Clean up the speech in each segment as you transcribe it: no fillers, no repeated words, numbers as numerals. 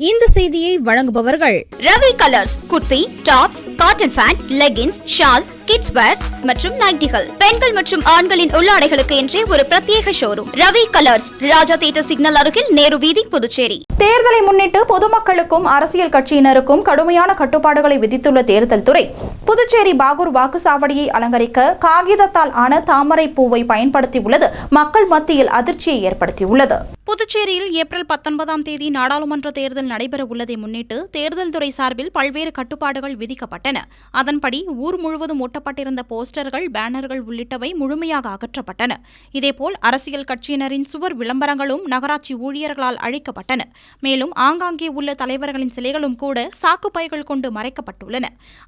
இந்த செய்தியை வழங்குபவர்கள் Ravi Colours kurti, tops, cotton pant, leggings, shawl, kids wears மற்றும் நைட்டிகள், பெண்கள் மற்றும் ஆண்களின் உள்ளாடைகளுக்கு என்றே ஒரு பிரத்யேக showroom. Ravi Colours, Raja Theatre signal அருகில், நேரு வீதி, புதுச்சேரி. தேர்தலை முன்னிட்டு பொதுமக்களுக்கும் அரசியல் கட்சியினருக்கும் கடுமையான கட்டுப்பாடுகளை விதித்துள்ள தேர்தல் துறை புதுச்சேரி பாகூர் வாக்குச்சாவடியை அலங்கரிக்க காகிதத்தால் ஆன தாமரை பூவை பயன்படுத்தியுள்ளது மக்கள் மத்தியில் அதிர்ச்சியை ஏற்படுத்தியுள்ளது. புதுச்சேரியில் ஏப்ரல் 19ஆம் தேதி நாடாளுமன்ற தேர்தல் நடைபெற உள்ளதை முன்னிட்டு தேர்தல் துறை சார்பில் பல்வேறு கட்டுப்பாடுகள் விதிக்கப்பட்டன. அதன்படி ஊர் முழுவதும் ஒட்டப்பட்டிருந்த போஸ்டர்கள், பேனர்கள் உள்ளிட்டவை முழுமையாக அகற்றப்பட்டன. இதேபோல் அரசியல் கட்சியினரின் சுவர் விளம்பரங்களும் நகராட்சி ஊழியர்களால் அழிக்கப்பட்டன. மேலும் ஆங்காங்கே உள்ள தலைவர்களின் சிலைகளும் கூட சாக்கு பைகள் கொண்டு மறைக்கப்பட்டுள்ளன.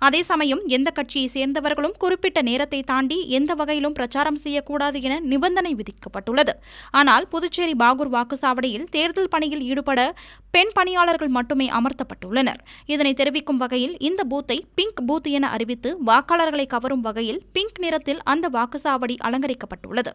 அதே சமயம் எந்த கட்சியை சேர்ந்தவர்களும் குறிப்பிட்ட நேரத்தை தாண்டி எந்த வகையிலும் பிரச்சாரம் செய்யக்கூடாது என நிபந்தனை விதிக்கப்பட்டுள்ளது. ஆனால் புதுச்சேரி பாகூர் வாக்குச்சாவடியில் தேர்தல் பணியில் ஈடுபட பெண் பணியாளர்கள் மட்டுமே அமர்த்தப்பட்டுள்ளனர். இதனை தெரிவிக்கும் வகையில் இந்த பூத்தை பிங்க் பூத் என அறிவித்து வாக்காளர்களை கவரும் வகையில் பிங்க் நிறத்தில் அந்த வாக்குச்சாவடி அலங்கரிக்கப்பட்டுள்ளது.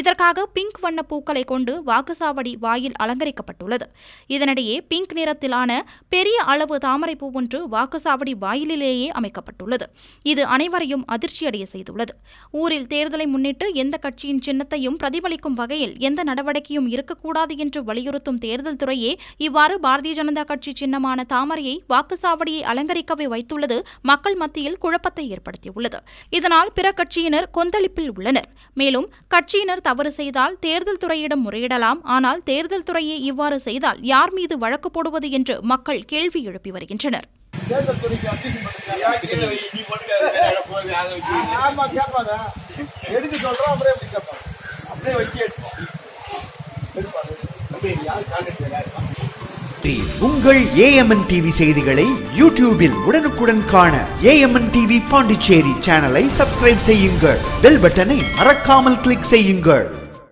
இதற்காக பிங்க் வண்ண பூக்களை கொண்டு வாக்குச்சாவடி வாயில் அலங்கரிக்கப்பட்டுள்ளது. இதனிடையே பிங்க் நிறத்திலான பெரிய அளவு தாமரை பூ ஒன்று வாக்குச்சாவடி வாயிலேயே அமைக்கப்பட்டுள்ளது. இது அனைவரையும் அதிர்ச்சியடைய செய்துள்ளது. ஊரில் தேர்தலை முன்னிட்டு எந்த கட்சியின் சின்னத்தையும் பிரதிபலிக்கும் வகையில் எந்த நடவடிக்கையும் இருக்கக்கூடாது என்று வலியுறுத்தும் தேர்தல் துறையே இவ்வாறு பாரதிய ஜனதா கட்சி சின்னமான தாமரையை வாக்குச்சாவடியை அலங்கரிக்கவே வைத்துள்ளது மக்கள் மத்தியில் குழப்பத்தை ஏற்படுத்தியுள்ளது. இதனால் பிற கட்சியினர் கொந்தளிப்பில் உள்ளனர். மேலும் கட்சியினர் தவறு செய்தால் தேர்தல் துறையிடம் முறையிடலாம். ஆனால் தேர்தல் துறையே இவ்வாறு செய்தால் யார் மீது வழக்கு போடுவது என்று மக்கள் கேள்வி எழுப்பி வருகின்றனர். உங்கள் AMN டிவி செய்திகளை யூடியூபில் உடனுக்குடன் காண AMN டிவி பாண்டிச்சேரி சேனலை சப்ஸ்கிரைப் செய்யுங்கள். பெல் பட்டனை மறக்காமல் கிளிக் செய்யுங்கள்.